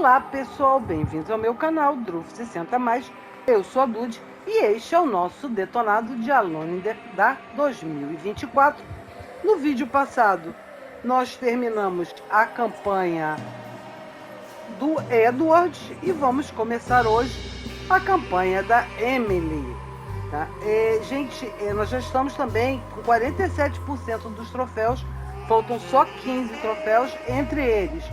Olá pessoal, bem-vindos ao meu canal Druffo 60 mais. Eu sou a Dude e este é o nosso detonado de Alone da 2024. No vídeo passado nós terminamos a campanha do Edward e vamos começar hoje a campanha da Emily. Tá? Gente, nós já estamos também com 47% dos troféus, faltam só 15 troféus, entre eles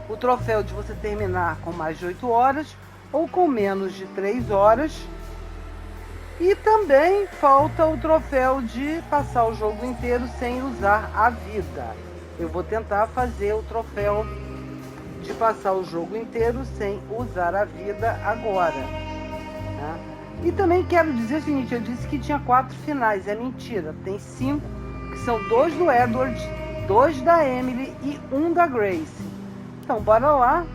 o troféu de você terminar com mais de 8 horas ou com menos de 3 horas. E também falta o troféu de passar o jogo inteiro sem usar a vida. Eu vou tentar fazer o troféu de passar o jogo inteiro sem usar a vida agora. Tá? E também quero dizer o seguinte, eu disse que tinha 4 finais, é mentira. Tem 5, que são 2 do Edward, 2 da Emily e 1 da Grace. Então, bora lá.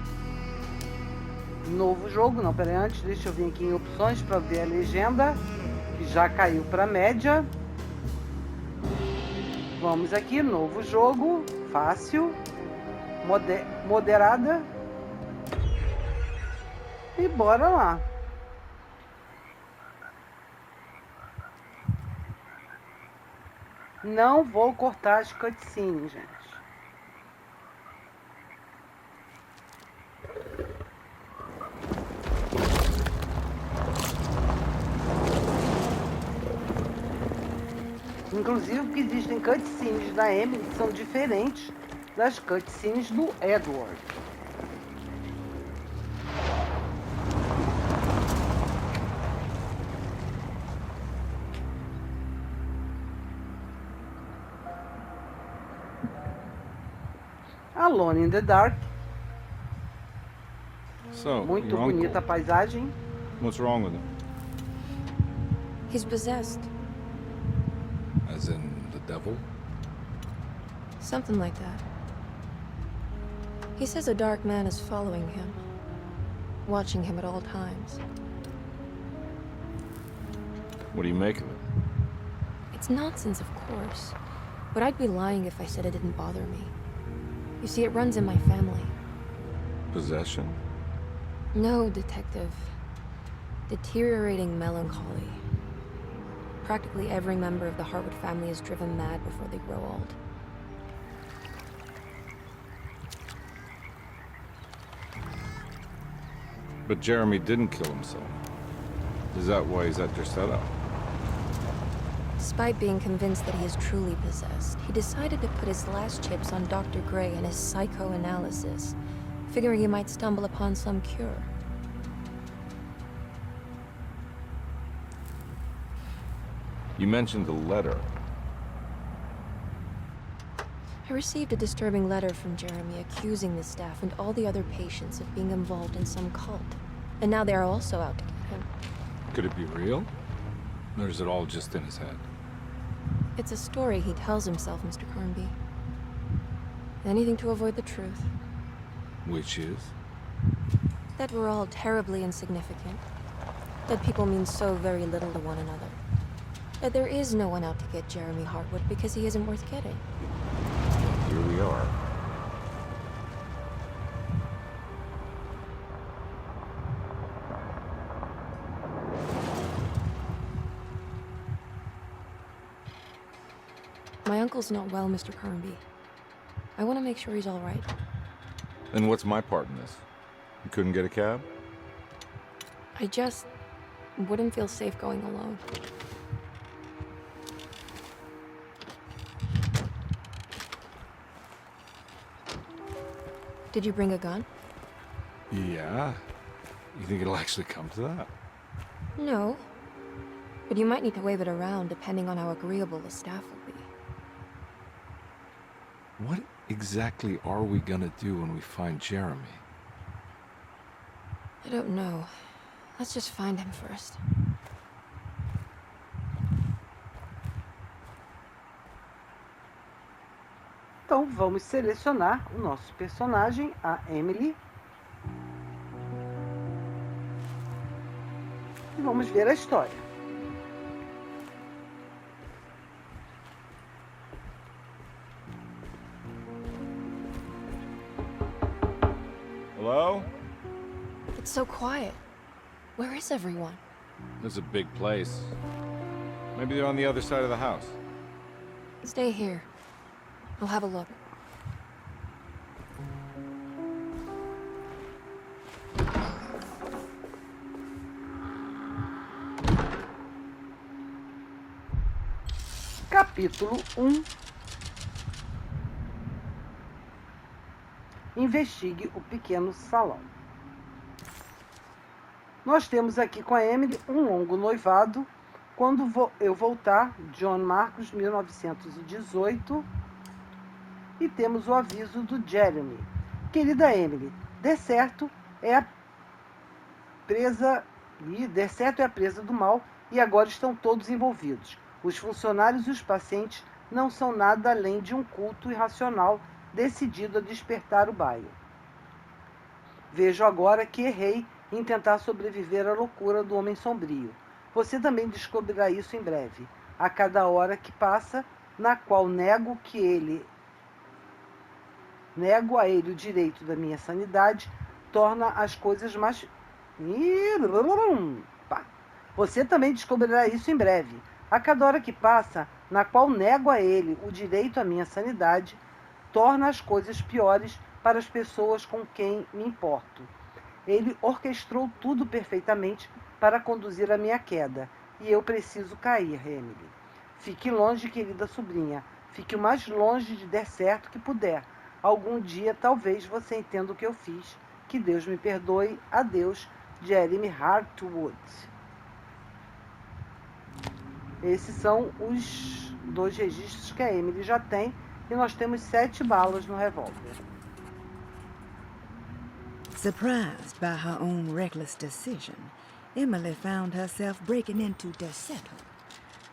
Novo jogo. Não, peraí, antes deixa eu vir aqui em opções para ver a legenda, que já caiu para média. Vamos aqui, novo jogo, fácil, moderada. E bora lá. Não vou cortar as cutscenes, gente. Inclusive porque existem cutscenes da Emily que são diferentes das cutscenes do Edward. Alone in the Dark. So, Muito your bonita a uncle, paisagem. what's wrong with him? He's possessed. As in the devil? Something like that. He says a dark man is following him, watching him at all times. What do you make of it? It's nonsense, of course, but I'd be lying if I said it didn't bother me. You see, it runs in my family. Possession? No, Detective. Deteriorating melancholy. Practically every member of the Harwood family is driven mad before they grow old. But Jeremy didn't kill himself. Is that why he's at your setup? Despite being convinced that he is truly possessed, he decided to put his last chips on Dr. Gray and his psychoanalysis, figuring he might stumble upon some cure. You mentioned the letter. I received a disturbing letter from Jeremy accusing the staff and all the other patients of being involved in some cult. And now they are also out to get him. Could it be real? Or is it all just in his head? It's a story he tells himself, Mr. Carnby. Anything to avoid the truth. Which is? That we're all terribly insignificant. That people mean so very little to one another. That there is no one out to get Jeremy Harwood because he isn't worth getting. Here we are. My uncle's not well, Mr. Carnby. I want to make sure he's all right. And what's my part in this? You couldn't get a cab? I just wouldn't feel safe going alone. Did you bring a gun? Yeah. You think it'll actually come to that? No. But you might need to wave it around depending on how agreeable the staff will be. What exactly are we gonna do when we find Jeremy? I don't know. Let's just find him first. Então vamos selecionar o nosso personagem, a Emily. E vamos ver a história. Hello? It's so quiet. Where is everyone? This is a big place. Maybe they're on the other side of the house. Stay here. I'll have a look. Capítulo 1. Investigue o pequeno salão. Nós temos aqui com a Emily um longo noivado. Quando eu voltar, John Marcos, 1918. E temos o aviso do Jeremy. Querida Emily, de certo é a presa do mal e agora estão todos envolvidos. Os funcionários e os pacientes não são nada além de um culto irracional decidido a despertar o bairro. Vejo agora que errei em tentar sobreviver à loucura do homem sombrio. Você também descobrirá isso em breve. A cada hora que passa, na qual nego a ele o direito da minha sanidade, torna as coisas mais... Você também descobrirá isso em breve. A cada hora que passa, na qual nego a ele o direito à minha sanidade, torna as coisas piores para as pessoas com quem me importo. Ele orquestrou tudo perfeitamente para conduzir a minha queda, e eu preciso cair, Emily. Fique longe, querida sobrinha. Fique o mais longe de der certo que puder. Algum dia, talvez, você entenda o que eu fiz. Que Deus me perdoe. Adeus, Jeremy Hartwood. Esses são os 2 registros que a Emily já tem, e nós temos 7 balas no revólver. Surprised by her own reckless decision, Emily found herself breaking into Desetto.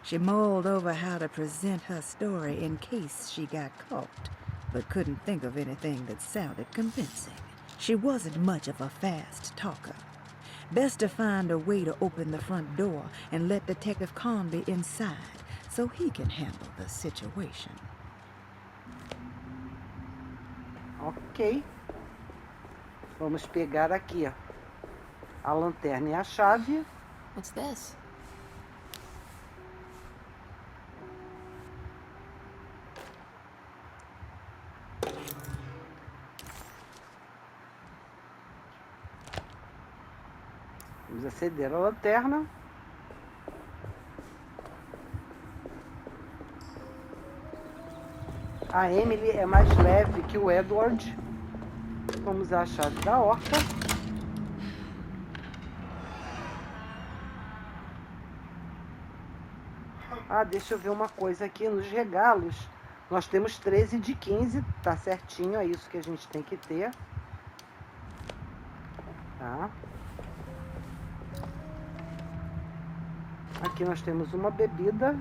She mulled over how to present her story in case she got caught, but couldn't think of anything that sounded convincing. She wasn't much of a fast talker. Best to find a way to open the front door and let Detective Conby inside so he can handle the situation. Ok. Vamos pegar aqui, ó, a lanterna e a chave. What's this? Vamos acender a lanterna. A Emily é mais leve que o Edward. Vamos usar a chave da horta. Deixa eu ver uma coisa aqui nos regalos. Nós temos 13 de 15, tá certinho, é isso que a gente tem que ter. Tá. Aqui nós temos uma bebida.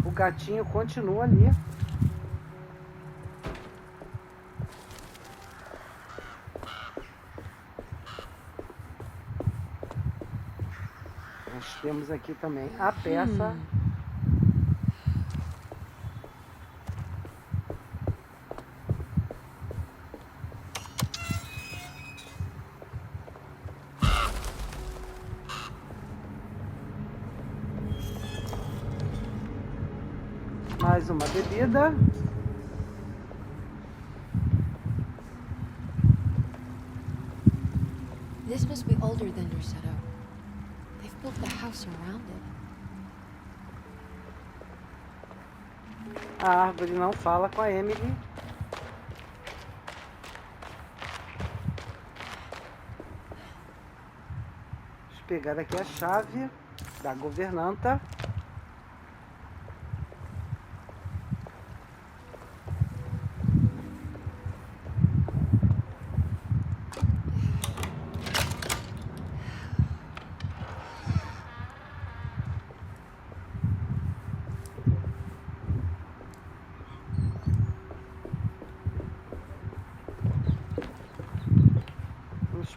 O gatinho continua ali. Nós temos aqui também a peça. Mais uma bebida. This must be older than Druffo. They've built the house around it. A árvore não fala com a Emily. Vamos pegar aqui a chave da governanta.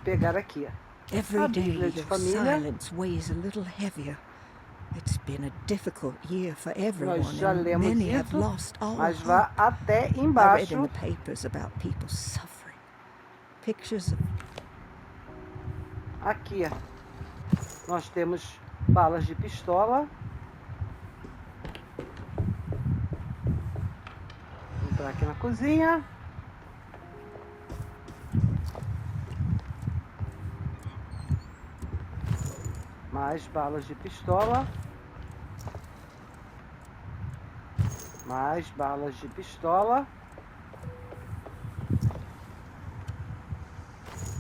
Pegar aqui, Every a day Bíblia de your família. silence weighs a little heavier. It's been a difficult year for everyone, Nós já and lemos many have isso, lost all mas hope. vá até I read in embaixo. the papers about people suffering. Pictures of Aqui nós temos balas de pistola. Vou entrar aqui na cozinha. Mais balas de pistola. Mais balas de pistola.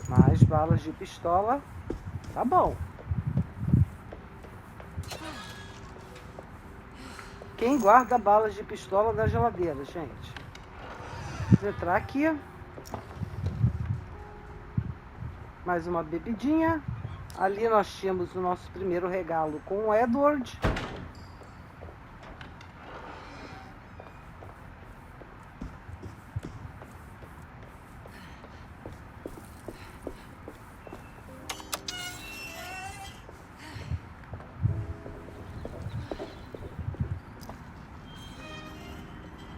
Mais balas de pistola. Tá bom. Quem guarda balas de pistola na geladeira, gente? Vou entrar aqui. Mais uma bebidinha. Ali nós tínhamos o nosso primeiro regalo com o Edward.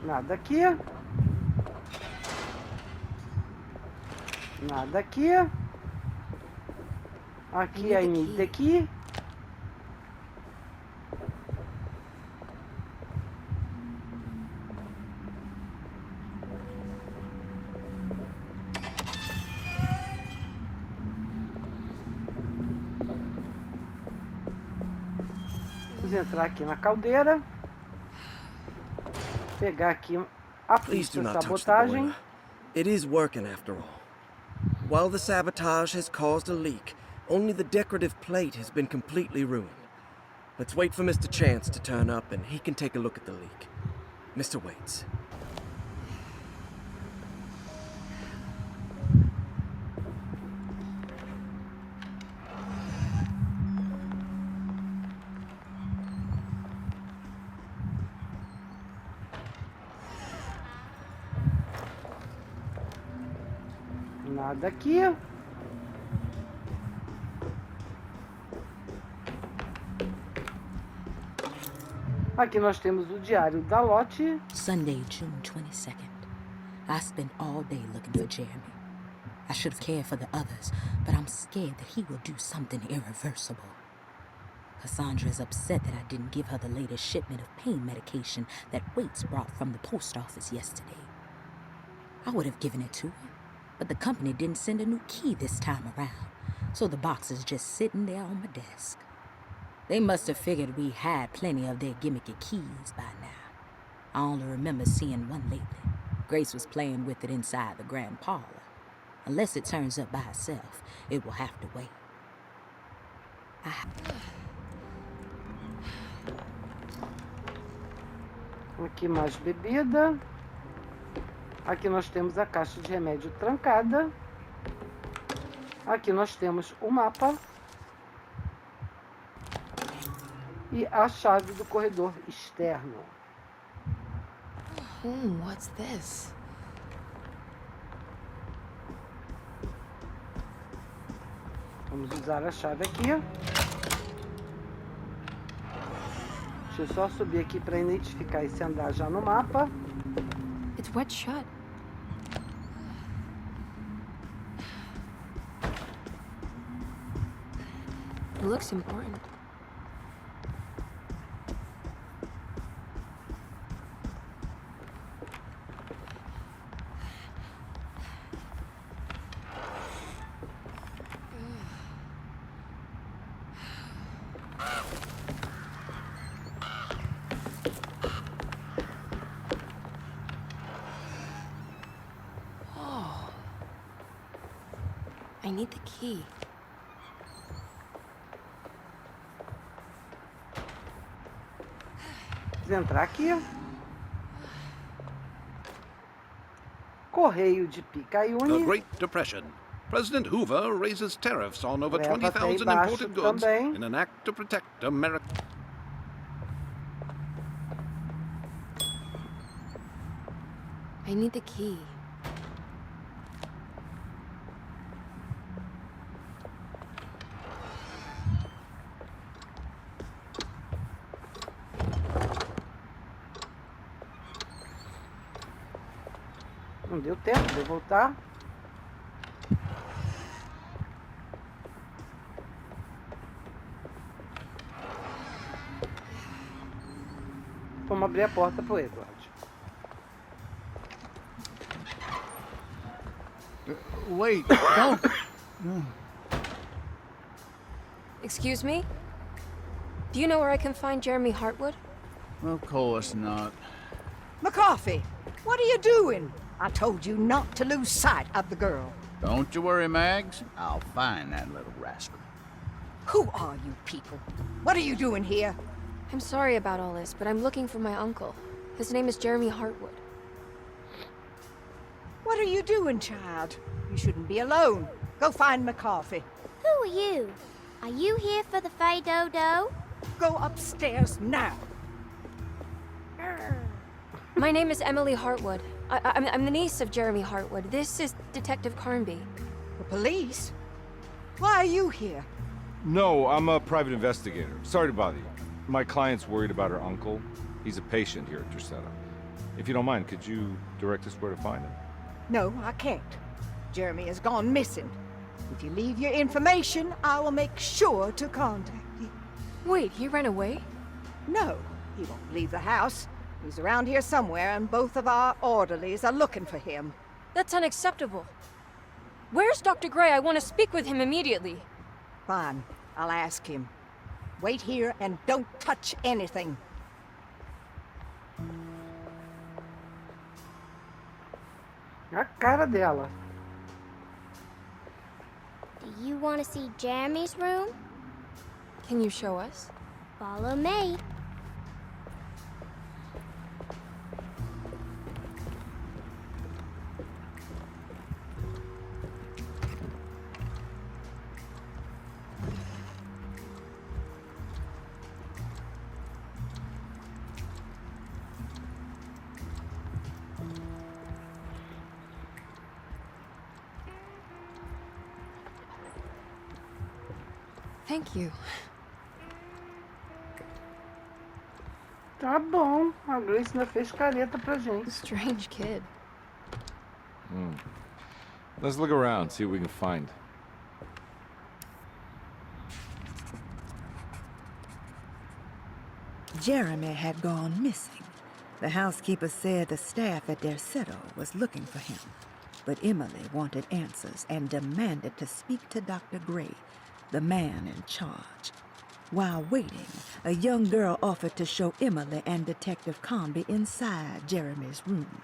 Nada aqui. Nada aqui. Aqui I need the key. Vamos entrar aqui na caldeira. Pegar aqui a pista de sabotagem. It is working after all. While the sabotage has caused a leak, only the decorative plate has been completely ruined. Let's wait for Mr. Chance to turn up and he can take a look at the leak. Mr. Waits. Nada aqui. Aqui nós temos o diário da Lottie. Sunday, June 22nd. I spent all day looking for Jeremy. I should have cared for the others, but I'm scared that he will do something irreversible. Cassandra is upset that I didn't give her the latest shipment of pain medication that Waits brought from the post office yesterday. I would have given it to her, but the company didn't send a new key this time around, so the box is just sitting there on my desk. They must have figured we had plenty of their gimmicky keys by now. I only remember seeing one lately. Grace was playing with it inside the grand parlor. Unless it turns up by itself, it will have to wait. Aqui mais bebida. Aqui nós temos a caixa de remédio trancada. Aqui nós temos o mapa. E a chave do corredor externo. What's this? Vamos usar a chave aqui. Deixa eu só subir aqui para identificar esse andar já no mapa. It's wet shut. It looks important. I need the key. Vamos entrar aqui. Correio de Picayune. The Great Depression. President Hoover raises tariffs on over Leva até 20,000 embaixo imported goods também. in an act to protect America. I need the key. Não deu tempo de eu voltar. Vamos abrir a porta pro Edward. Wait, don't. Excuse me? Do you know where I can find Jeremy Hartwood? Of course not. McCarthy, what are you doing? I told you not to lose sight of the girl. Don't you worry, Mags. I'll find that little rascal. Who are you people? What are you doing here? I'm sorry about all this, but I'm looking for my uncle. His name is Jeremy Hartwood. What are you doing, child? You shouldn't be alone. Go find McCarthy. Who are you? Are you here for the Fay Dodo? Go upstairs now. My name is Emily Hartwood. I'm the niece of Jeremy Hartwood. This is Detective Carnby. The police? Why are you here? No, I'm a private investigator. Sorry to bother you. My client's worried about her uncle. He's a patient here at Jornada. If you don't mind, could you direct us where to find him? No, I can't. Jeremy has gone missing. If you leave your information, I will make sure to contact you. Wait, he ran away? No, he won't leave the house. He's around here somewhere, and both of our orderlies are looking for him. That's unacceptable. Where's Dr. Gray? I want to speak with him immediately. Fine, I'll ask him. Wait here and don't touch anything. A cara dela. Do you want to see Jeremy's room? Can you show us? Follow me. Thank you. Tá bom. A Grace ainda fez careta pra gente. Strange kid. Let's look around, see what we can find. Jeremy had gone missing. The housekeeper said the staff at their settle was looking for him. But Emily wanted answers and demanded to speak to Dr. Gray, the man in charge. While waiting, a young girl offered to show Emily and Detective Carnby inside Jeremy's room.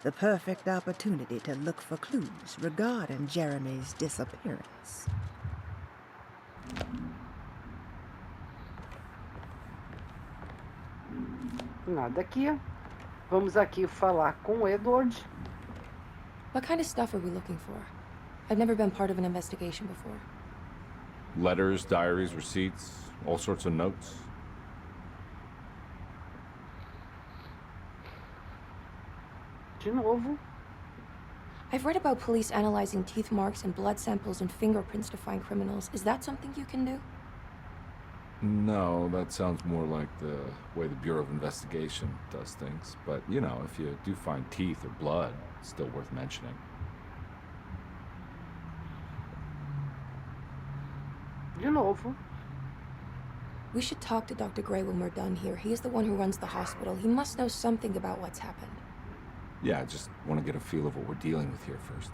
The perfect opportunity to look for clues regarding Jeremy's disappearance. Nada aqui. Vamos aqui falar com o Edward. What kind of stuff are we looking for? I've never been part of an investigation before. Letters, diaries, receipts, all sorts of notes. De novo. I've read about police analyzing teeth marks and blood samples and fingerprints to find criminals. Is that something you can do? No, that sounds more like the way the Bureau of Investigation does things. But, you know, if you do find teeth or blood, it's still worth mentioning. De novo. We should talk to Dr. Gray when we're done here. He is the one who runs the hospital. He must know something about what's happened. Yeah, I just want to get a feel of what we're dealing with here first.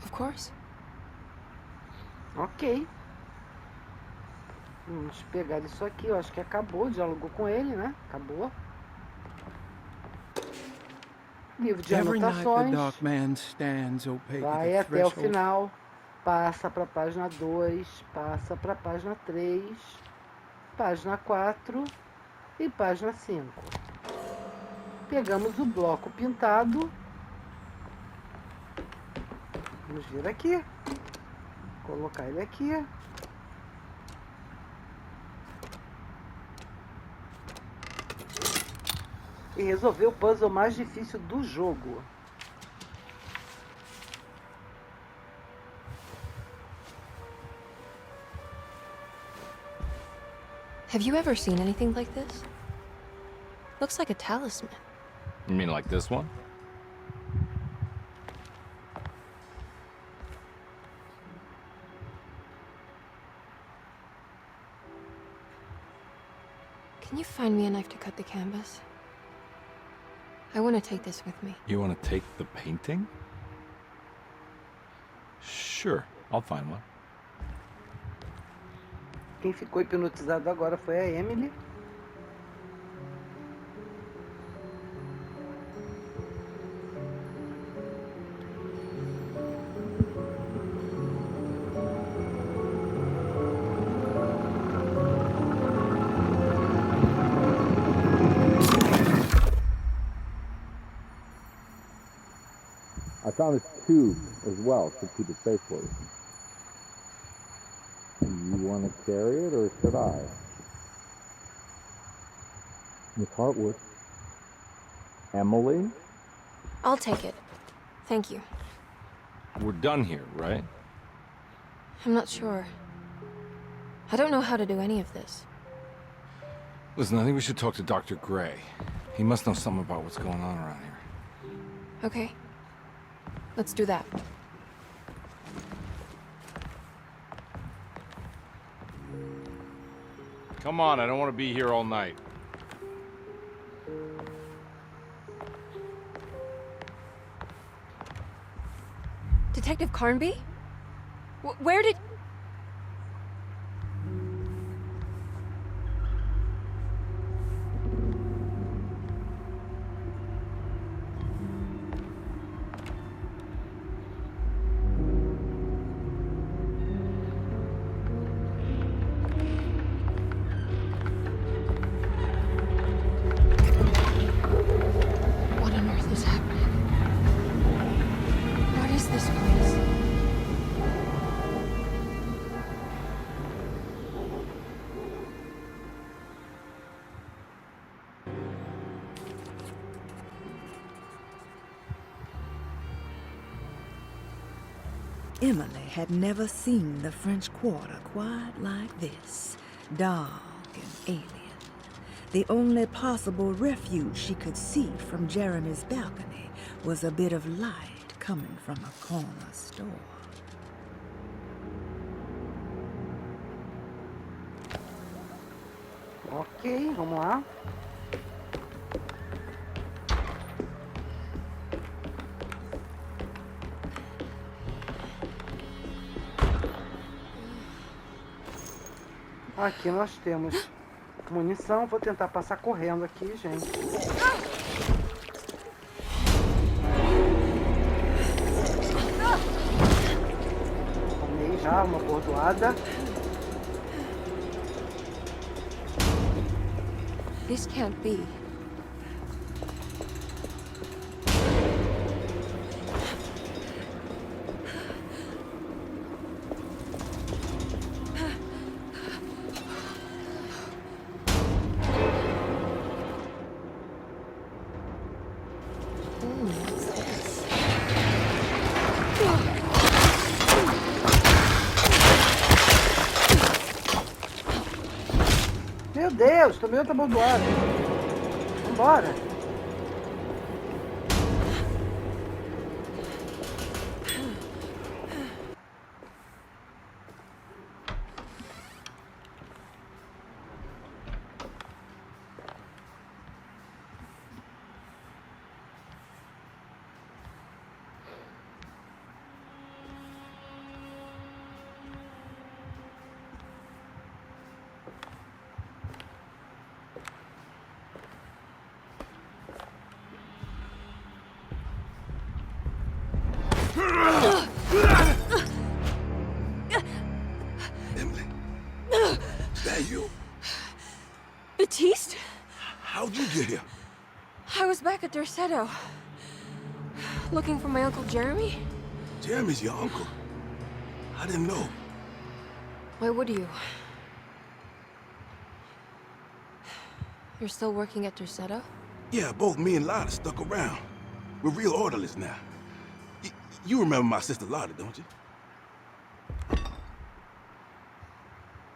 Of course. Ok. Vamos pegar isso aqui. Eu acho que acabou. Dialogou com ele, né? Acabou. Livro de Every night the anotações. dark man stands opaque Vai at the até o threshold. final. Passa para a página 2. Passa para a página 3. Página 4. E página 5. Pegamos o bloco pintado. Vamos vir aqui. Colocar ele aqui. E resolver o puzzle mais difícil do jogo. Have you ever seen anything like this? Looks like a talisman. You mean like this one? Can you find me a knife to cut the canvas? I want to take this with me. You want to take the painting? Sure, I'll find one. Quem ficou hipnotizado agora foi a Emily. I found this tube as well, to keep it safe for you. Do you want to carry it, or should I? Miss Hartwood. Emily? I'll take it. Thank you. We're done here, right? I'm not sure. I don't know how to do any of this. Listen, I think we should talk to Dr. Gray. He must know something about what's going on around here. Okay. Let's do that. Come on, I don't want to be here all night. Detective Carnby? Where did... What on earth is happening? What is this place? Emily had never seen the French Quarter quite like this, dark and alien. The only possible refuge she could see from Jeremy's balcony was a bit of light coming from a corner store. Ok, vamos lá. Aqui nós temos munição. Vou tentar passar correndo aqui, gente. Tomei já uma bordoada. This can't be. Meu Deus, tomei outra bordoada. Vambora. Emily, is that you? Baptiste? How'd you get here? I was back at Derceto. Looking for my Uncle Jeremy? Jeremy's your uncle. I didn't know. Why would you? You're still working at Derceto? Yeah, both me and Lotta stuck around. We're real orderlies now. You remember my sister Lotta, don't you?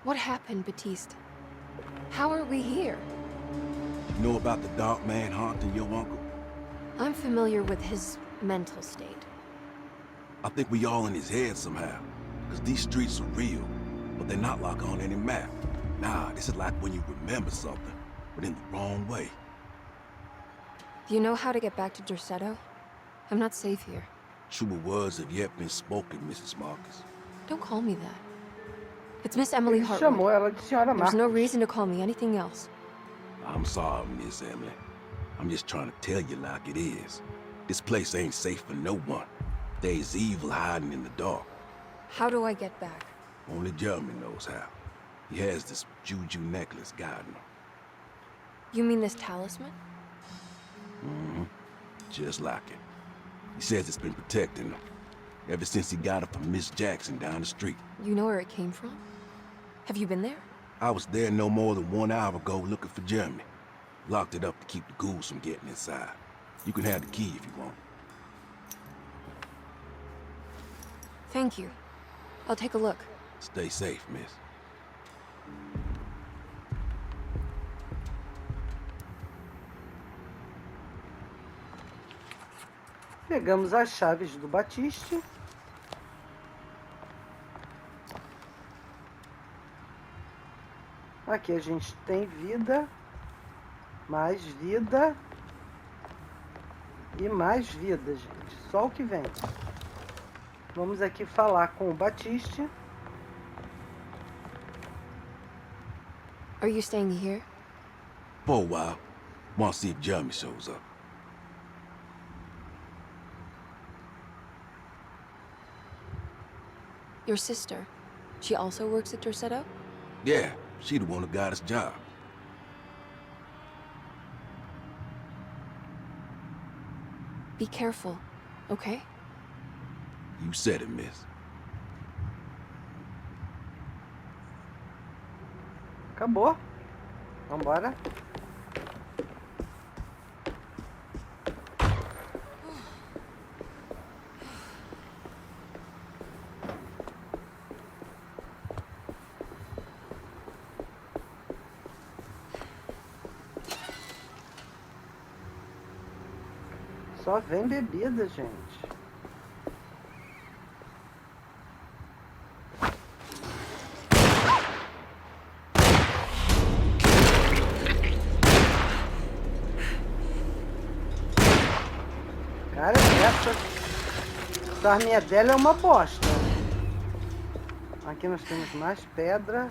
What happened, Baptiste? How are we here? You know about the dark man haunting your uncle? I'm familiar with his mental state. I think we all in his head somehow. Because these streets are real, but they're not like on any map. Nah, this is like when you remember something. but in the wrong way. Do you know how to get back to Derceto? I'm not safe here. Truer words have yet been spoken, Mrs. Marcus. Don't call me that. It's Miss Emily Ele chamou Hartwood. ela de Senhora There's no Marcos. reason to call me anything else. I'm sorry, Miss Emily. I'm just trying to tell you like it is. This place ain't safe for no one. There's evil hiding in the dark. How do I get back? Only Jeremy knows how. He has this juju necklace guiding him. You mean this talisman? Mm-hmm. Just like it. He says it's been protecting him ever since he got it from Miss Jackson down the street. You know where it came from? Have you been there? I was there no more than 1 hour ago looking for Jeremy. Locked it up to keep the ghouls from getting inside. You can have the key if you want. Thank you. I'll take a look. Stay safe, miss. Pegamos as chaves do Batiste. Aqui a gente tem vida, mais vida e mais vida, gente. Só o que vem. Vamos aqui falar com o Batiste. Are you staying here? For a while. Want to see if Jeremy shows up. Your sister. She also works at Derceto? Yeah, she the one who got us job. Be careful, okay? You said it, miss. Acabou. Vambora. Só vem bebida, gente. Cara, essa arminha dela é uma bosta. Aqui nós temos mais pedra.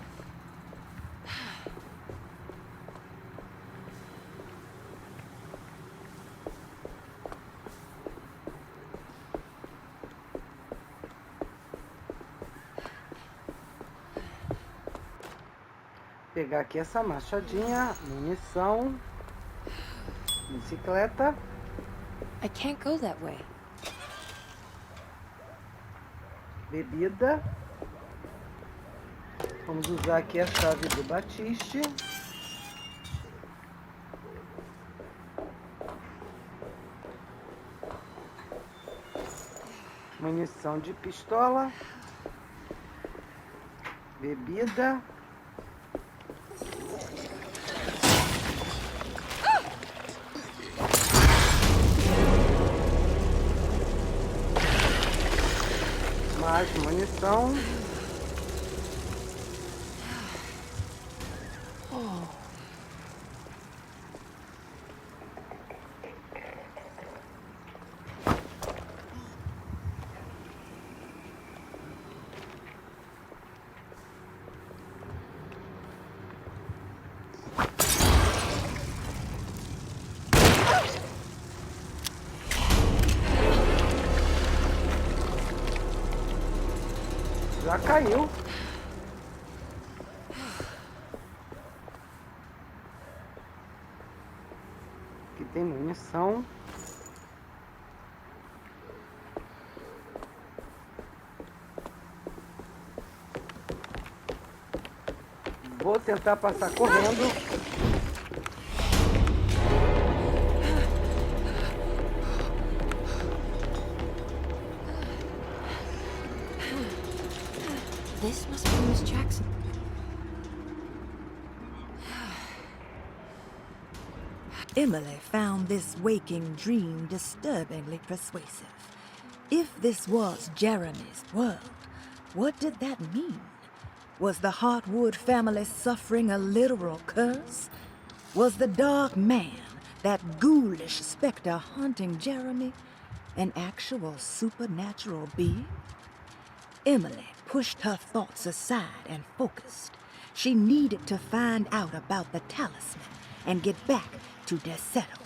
Pegar aqui essa machadinha, munição, bicicleta. I can't go that way. Bebida. Vamos usar aqui a chave do Batiste. Munição de pistola. Bebida. Mais munição. Já caiu. Aqui tem munição. Vou tentar passar correndo. This must be Miss Jackson. Emily found this waking dream disturbingly persuasive. If this was Jeremy's world, what did that mean? Was the Hartwood family suffering a literal curse? Was the dark man, that ghoulish specter haunting Jeremy, an actual supernatural being? Emily pushed her thoughts aside and focused. She needed to find out about the talisman and get back to DETONADO.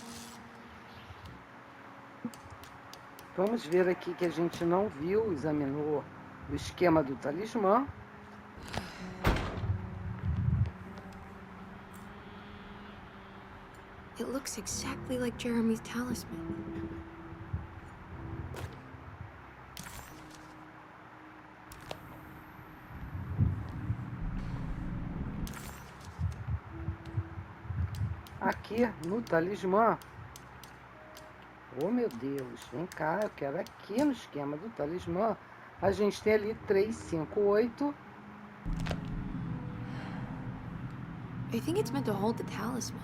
Vamos ver aqui que a gente não viu, examinou o esquema do talismã. It looks exactly like Jeremy's talisman. Aqui no talismã. Oh, meu Deus, vem cá, eu quero aqui no esquema do talismã. A gente tem ali 3, 5, 8. I think it's meant to hold the talisman.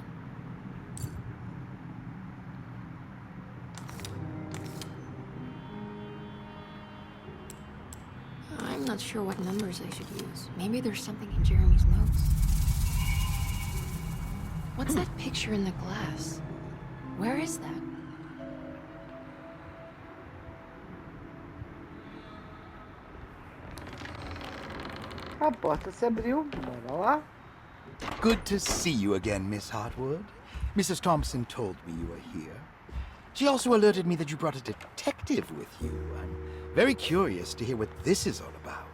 I'm not sure what numbers I should use. Maybe there's something in Jeremy's notes. What's that picture in the glass? Where is that? A porta se abriu, bora lá. Good to see you again, Miss Hartwood. Mrs. Thompson told me you were here. She also alerted me that you brought a detective with you. I'm very curious to hear what this is all about.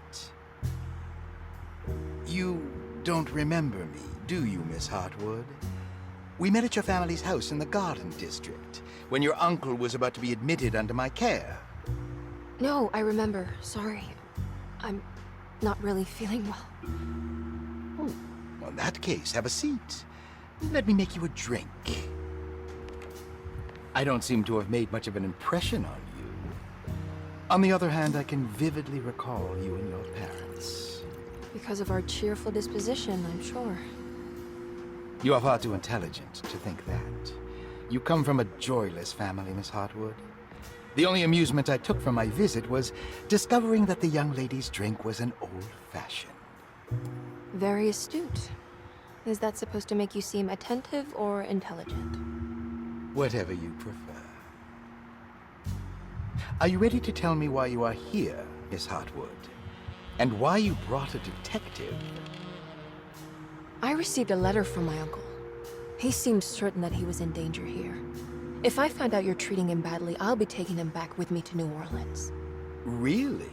You don't remember me, do you, Miss Hartwood? We met at your family's house in the Garden District, when your uncle was about to be admitted under my care. No, I remember. Sorry. I'm not really feeling well. Oh, well, in that case, have a seat. Let me make you a drink. I don't seem to have made much of an impression on you. On the other hand, I can vividly recall you and your parents. Because of our cheerful disposition, I'm sure. You are far too intelligent to think that. You come from a joyless family, Miss Hartwood. The only amusement I took from my visit was discovering that the young lady's drink was an old-fashioned. Very astute. Is that supposed to make you seem attentive or intelligent? Whatever you prefer. Are you ready to tell me why you are here, Miss Hartwood? And why you brought a detective? I received a letter from my uncle. He seemed certain that he was in danger here. If I find out you're treating him badly, I'll be taking him back with me to New Orleans. Really?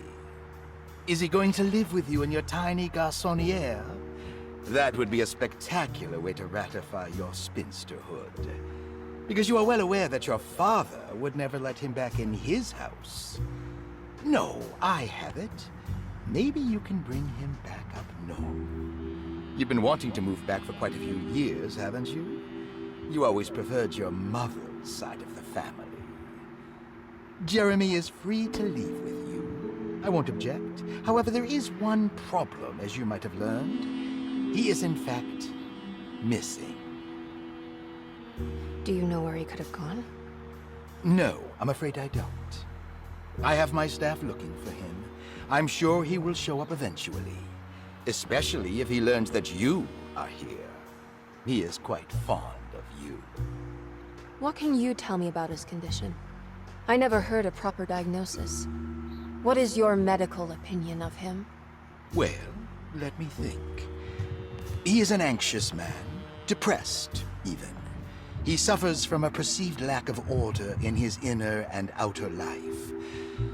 Is he going to live with you in your tiny garçonniere? That would be a spectacular way to ratify your spinsterhood. Because you are well aware that your father would never let him back in his house. No, I have it. Maybe you can bring him back up north. You've been wanting to move back for quite a few years, haven't you? You always preferred your mother's side of the family. Jeremy is free to leave with you. I won't object. However, there is one problem, as you might have learned. He is, in fact, missing. Do you know where he could have gone? No, I'm afraid I don't. I have my staff looking for him. I'm sure he will show up eventually. Especially if he learns that you are here. He is quite fond of you. What can you tell me about his condition? I never heard a proper diagnosis. What is your medical opinion of him? Well, let me think. He is an anxious man, depressed, even. He suffers from a perceived lack of order in his inner and outer life.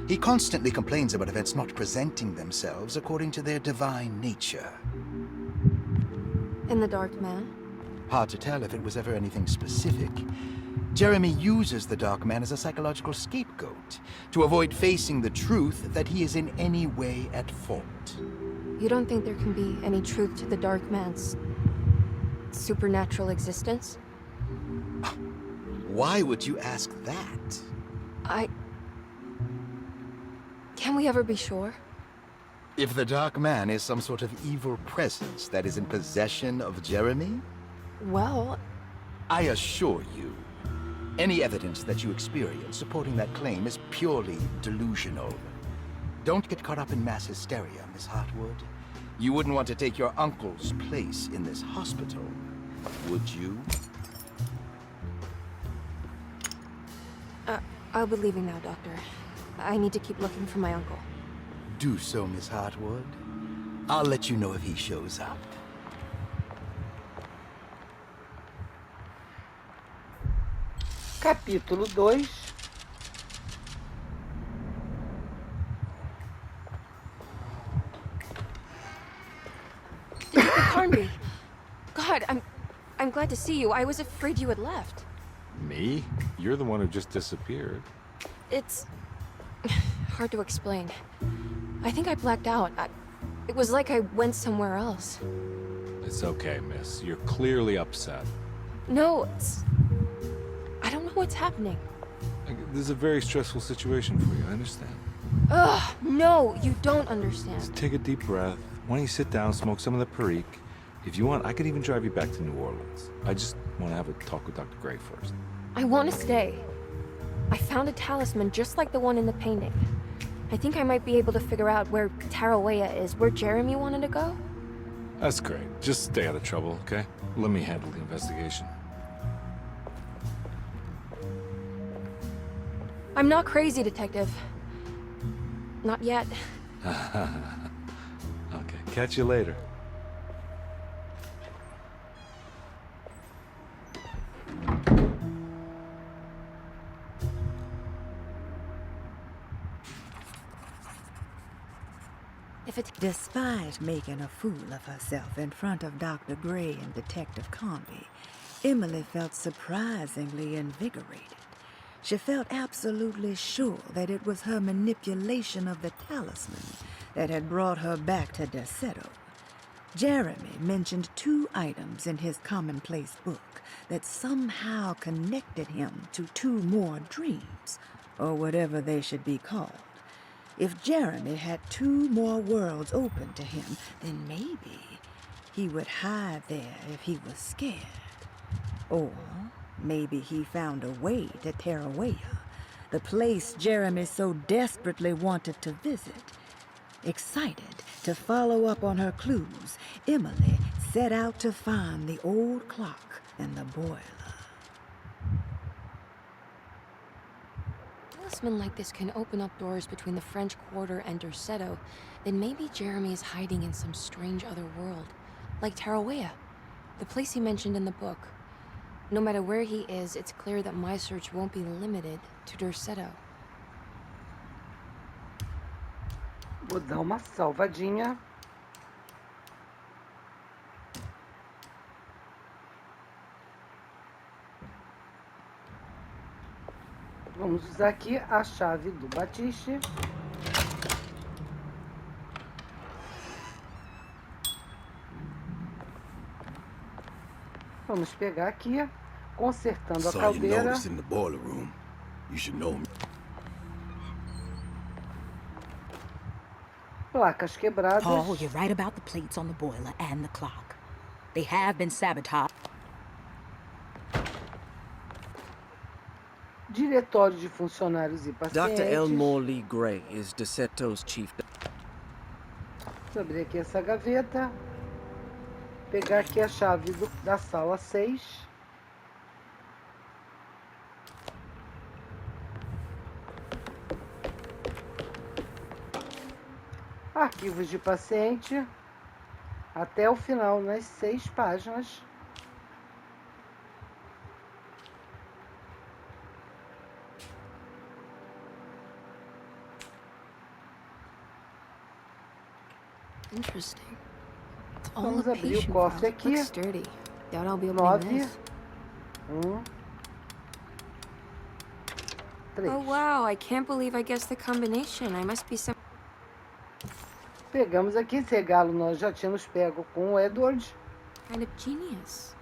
He constantly complains about events not presenting themselves according to their divine nature. And the Dark Man? Hard to tell if it was ever anything specific. Jeremy uses the Dark Man as a psychological scapegoat to avoid facing the truth that he is in any way at fault. You don't think there can be any truth to the Dark Man's supernatural existence? Why would you ask that? Can we ever be sure? If the Dark Man is some sort of evil presence that is in possession of Jeremy? Well, I assure you, any evidence that you experience supporting that claim is purely delusional. Don't get caught up in mass hysteria, Miss Hartwood. You wouldn't want to take your uncle's place in this hospital, would you? I'll be leaving now, Doctor. I need to keep looking for my uncle. Do so, Miss Hartwood. I'll let you know if he shows up. Capítulo 2. Detective Carnby! God, I'm glad to see you. I was afraid you had left. Me? You're the one who just disappeared. It's hard to explain. I think I blacked out. It was like I went somewhere else. It's okay, miss. You're clearly upset. No, I don't know what's happening. This is a very stressful situation for you, I understand. Ugh, no, you don't understand. Just take a deep breath. Why don't you sit down, smoke some of the Perique? If you want, I could even drive you back to New Orleans. I just want to have a talk with Dr. Gray first. I want to stay. I found a talisman just like the one in the painting. I think I might be able to figure out where Tarawea is, where Jeremy wanted to go. That's great. Just stay out of trouble, okay? Let me handle the investigation. I'm not crazy, Detective. Not yet. Okay, catch you later. Despite making a fool of herself in front of Dr. Gray and Detective Carnby, Emily felt surprisingly invigorated. She felt absolutely sure that it was her manipulation of the talisman that had brought her back to Desetto. Jeremy mentioned 2 items in his commonplace book that somehow connected him to 2 more dreams, or whatever they should be called. If Jeremy had 2 more worlds open to him, then maybe he would hide there if he was scared. Or maybe he found a way to Tarawea, the place Jeremy so desperately wanted to visit. Excited to follow up on her clues, Emily set out to find the old clock and the boiler. A talisman like this can open up doors between the French Quarter and Derceto. Then maybe Jeremy is hiding in some strange other world, like Tarawea, the place he mentioned in the book. No matter where he is, it's clear that my search won't be limited to Derceto. Vou dar uma salvadinha. Vamos usar aqui a chave do batiste. Vamos pegar aqui, consertando a Saw you caldeira. noticed in the boiler room. You should know me. Placas quebradas. Paul, you're right about the plates on the boiler and the clock. They have been sabotaged. Diretório de funcionários e pacientes. Dr. Elmore Lee Gray is Desetto's chief. Vou abrir aqui essa gaveta. Pegar aqui a chave da sala 6. Arquivos de paciente. Até o final, nas 6 páginas. Interesting. It's all Vamos a abrir o patient cofre file. aqui. Looks sturdy. Doubt I'll be opening 9, this. 3. Oh wow, I can't believe I guessed the combination. I must be some... Pegamos aqui, esse regalo nós já tínhamos pego com o Edward. kind of genius.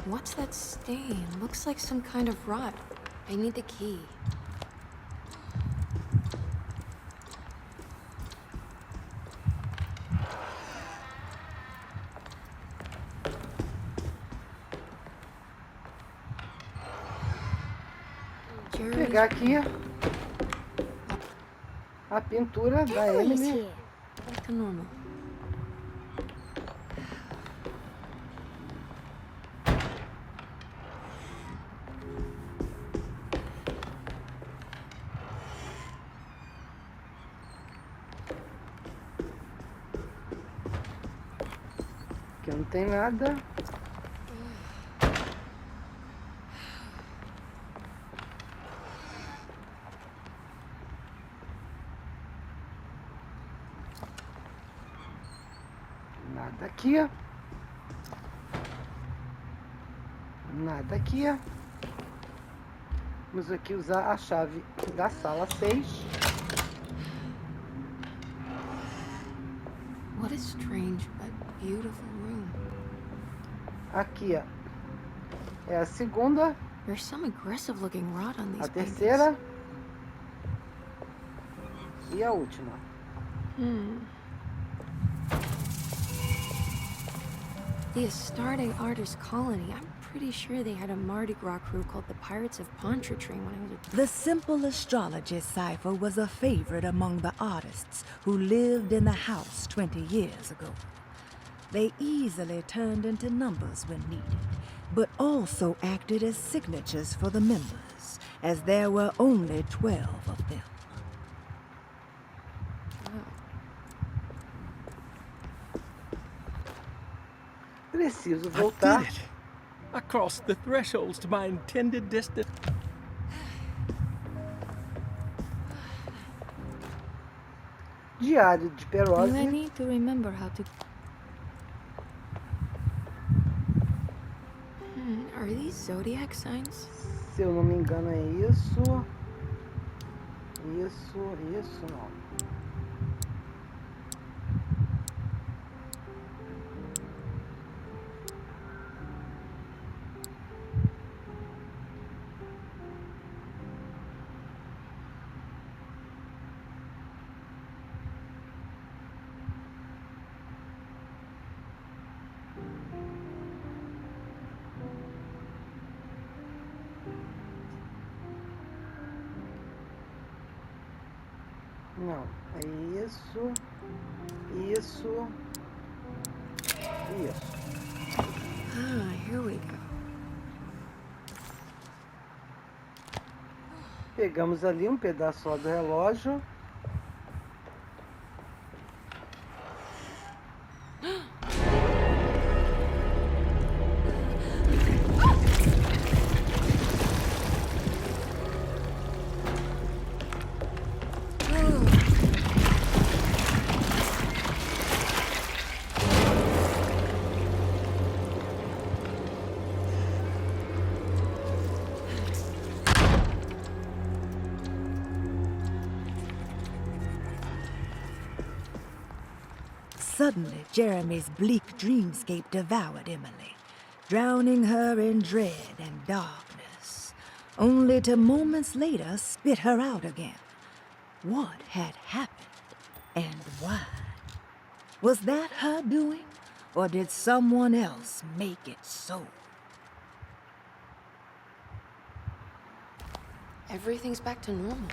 What's that stain? Looks like some kind of rot. I need the key. pegar aqui a pintura da Emily's Emily. here. Back to normal. Aqui não tem nada. Nada aqui. Nada aqui. Vamos aqui usar a chave da sala 6. What a strange but beautiful room. Aqui, ó. É a segunda. There's some aggressive looking rot on these A terceira. E a última. The Astarte Artist Colony. I'm pretty sure they had a Mardi Gras crew called the Pirates of Pontchartrain when I was a... The simple astrology cipher was a favorite among the artists who lived in the house 20 years ago. They easily turned into numbers when needed, but also acted as signatures for the members, as there were only 12 of them. Preciso I voltar. did it. I crossed the thresholds to my intended destiny. Diário de Do I Perose. need to remember how to... Are these zodiac signs? Se eu não me engano é isso. Isso não. Não, é isso. Here we go. Pegamos ali um pedaço lá do relógio. Suddenly, Jeremy's bleak dreamscape devoured Emily, drowning her in dread and darkness, only to moments later spit her out again. What had happened, and why? Was that her doing, or did someone else make it so? Everything's back to normal.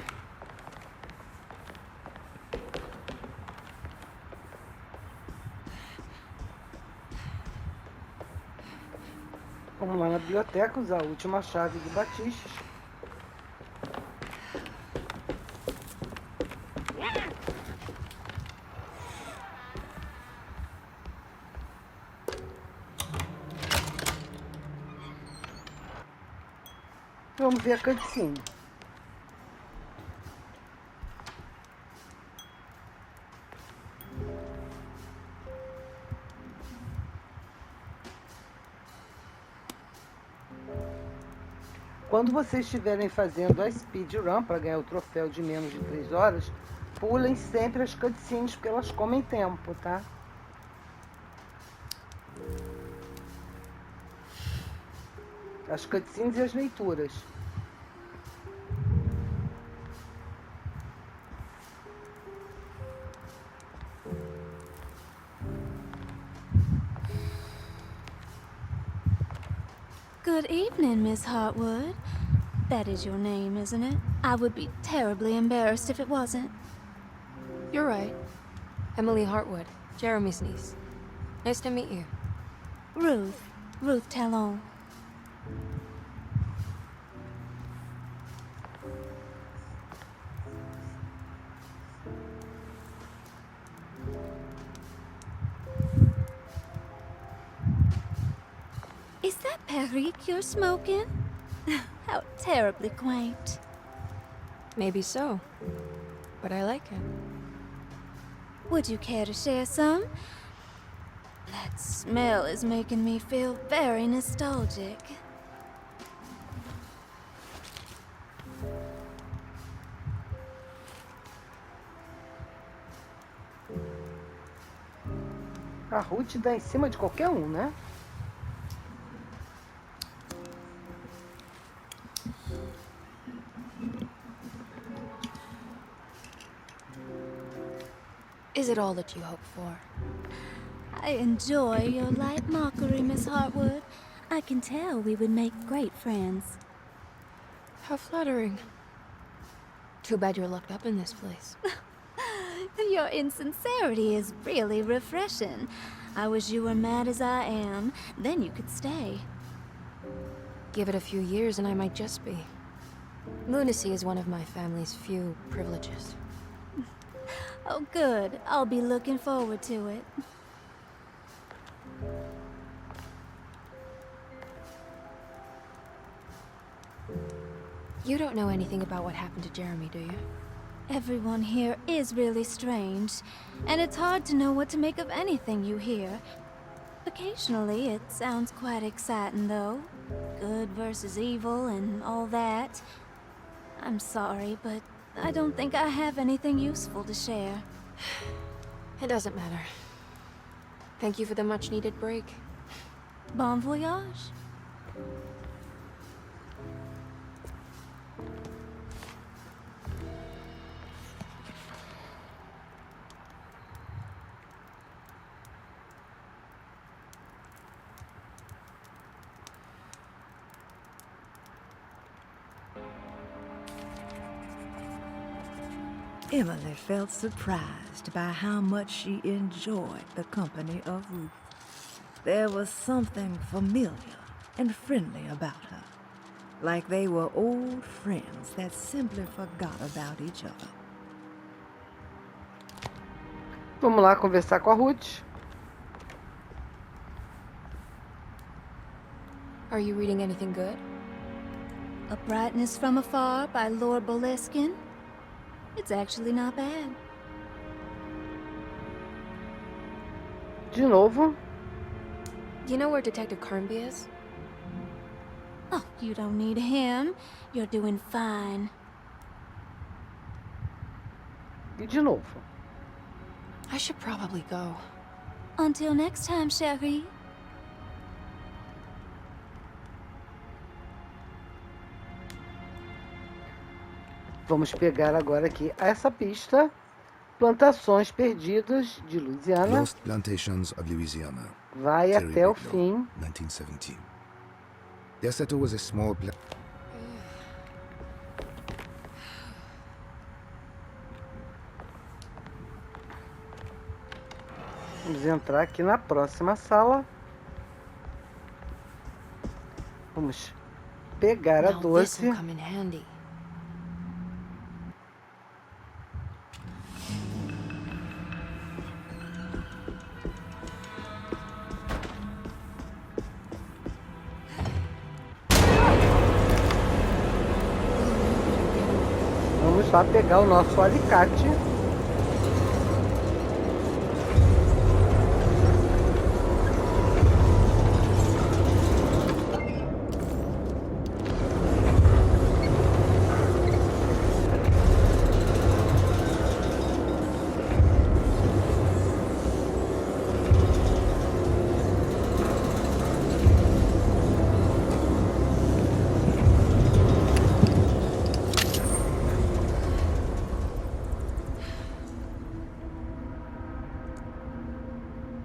Vamos lá na biblioteca usar a última chave de batistas. Vamos ver a cutscene. Quando vocês estiverem fazendo a speedrun para ganhar o troféu de menos de 3 horas, pulem sempre as cutscenes porque elas comem tempo, tá? As cutscenes e as leituras. Good evening, Miss Hartwood. That is your name, isn't it? I would be terribly embarrassed if it wasn't. You're right. Emily Hartwood, Jeremy's niece. Nice to meet you. Ruth Talon. Is that Perique you're smoking? How terribly quaint. Maybe so, but I like it. Would you care to share some? That smell is making me feel very nostalgic. A Ruth dá em cima de qualquer um, né? Is it all that you hope for? I enjoy your light mockery, Miss Hartwood. I can tell we would make great friends. How flattering. Too bad you're locked up in this place. Your insincerity is really refreshing. I wish you were mad as I am. Then you could stay. Give it a few years and I might just be. Lunacy is one of my family's few privileges. Oh, good. I'll be looking forward to it. You don't know anything about what happened to Jeremy, do you? Everyone here is really strange, and it's hard to know what to make of anything you hear. Occasionally, it sounds quite exciting, though. Good versus evil and all that. I'm sorry, but I don't think I have anything useful to share. It doesn't matter. Thank you for the much-needed break. Bon voyage. Emily felt surprised by how much she enjoyed the company of Ruth. There was something familiar and friendly about her, like they were old friends that simply forgot about each other. Vamos lá conversar com a Ruth. Are you reading anything good? A Brightness from Afar by Lord Boleskine. It's actually not bad. De novo. You know where Detective Carnby is? Oh, you don't need him. You're doing fine. E de novo. I should probably go. Until next time, Série. Vamos pegar agora aqui essa pista. Plantações Perdidas de Louisiana. Lost Plantations of Louisiana. Vai Série até o Bigelow, fim. 1917. Deseto was a small Vamos entrar aqui na próxima sala. Vamos pegar a Now doce. this'll come in handy. Vamos lá pegar o nosso alicate.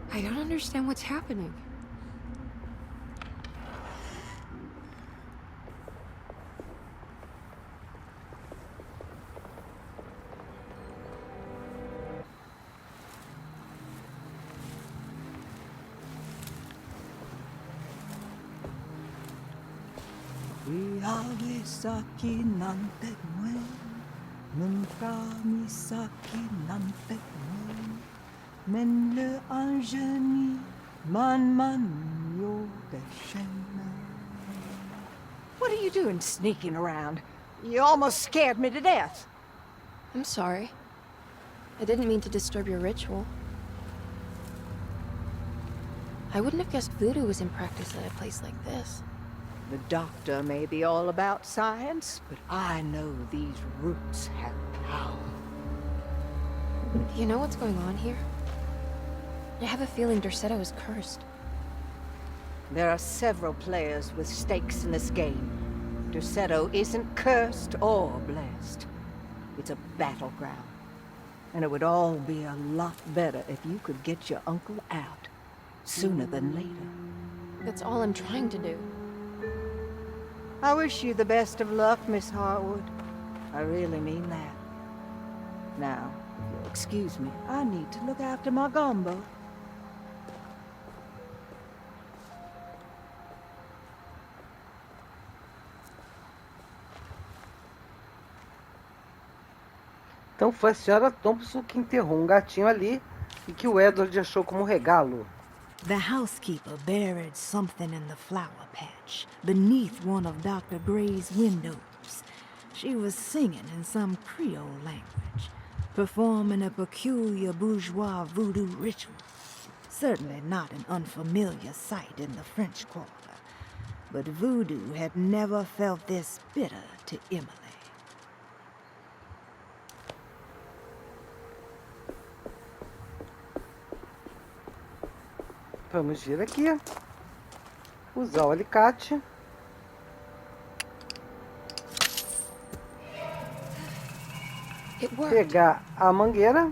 I don't understand what's happening. Kawisaki nante muen, Munkamisaki nante muen, Men le angeni man yo deshena. What are you doing sneaking around? You almost scared me to death. I'm sorry. I didn't mean to disturb your ritual. I wouldn't have guessed voodoo was in practice at a place like this. The doctor may be all about science, but I know these roots have power. Do you know what's going on here? I have a feeling Derceto is cursed. There are several players with stakes in this game. Derceto isn't cursed or blessed. It's a battleground. And it would all be a lot better if you could get your uncle out sooner than later. That's all I'm trying to do. I wish you the best of luck, Miss Harwood. I really mean that. Now, if you'll excuse me, I need to look after my gumbo. Então foi a senhora Thompson que enterrou gatinho ali e que o Edward achou como regalo. The housekeeper buried something in the flower patch beneath one of Dr. Gray's windows. She was singing in some Creole language, performing a peculiar bourgeois voodoo ritual. Certainly not an unfamiliar sight in the French Quarter, but voodoo had never felt this bitter to Emily. Vamos vir aqui, usar o alicate. Pegar a mangueira.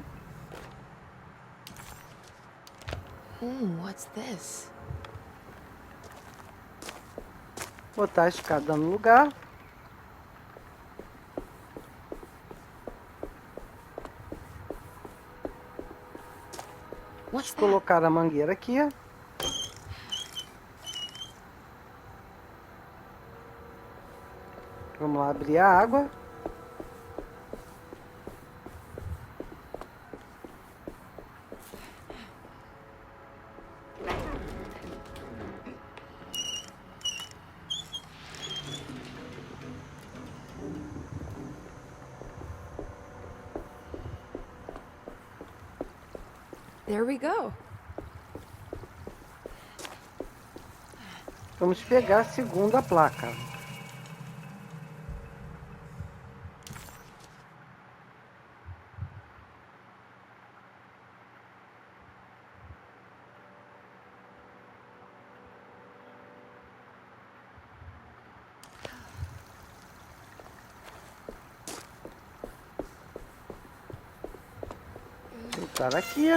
What's this? Botar a escada no lugar. Vamos colocar a mangueira aqui. Vamos lá abrir a água. There we go. Vamos pegar a segunda placa. Entrar aqui.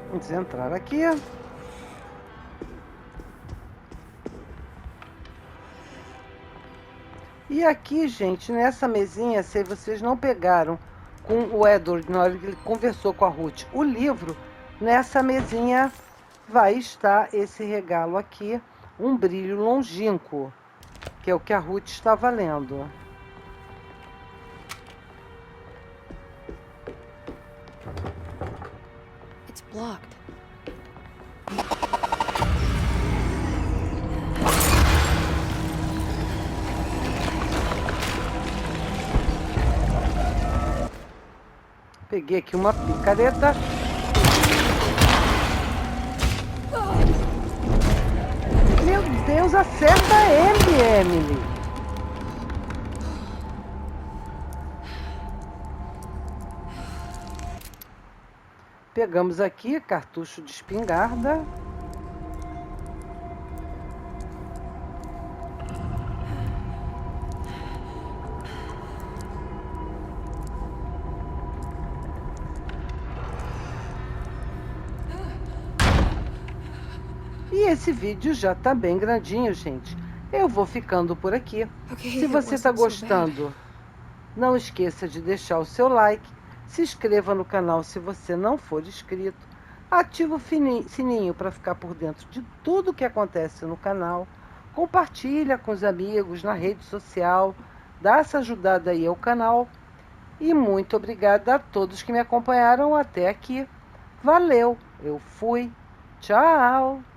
Vamos entrar aqui. E aqui, gente, nessa mesinha, se vocês não pegaram com o Edward na hora que ele conversou com a Ruth o livro, nessa mesinha vai estar esse regalo aqui, um brilho longínquo, que é o que a Ruth estava lendo. It's blocked. Peguei aqui uma picareta. Meu Deus, acerta ele, Emily. Pegamos aqui cartucho de espingarda. E esse vídeo já tá bem grandinho, gente. Eu vou ficando por aqui. Se você tá gostando, não esqueça de deixar o seu like. Se inscreva no canal se você não for inscrito. ativa o sininho para ficar por dentro de tudo que acontece no canal, compartilha com os amigos na rede social, dá essa ajudada aí ao canal. E muito obrigada a todos que me acompanharam até aqui. Valeu, eu fui. Tchau!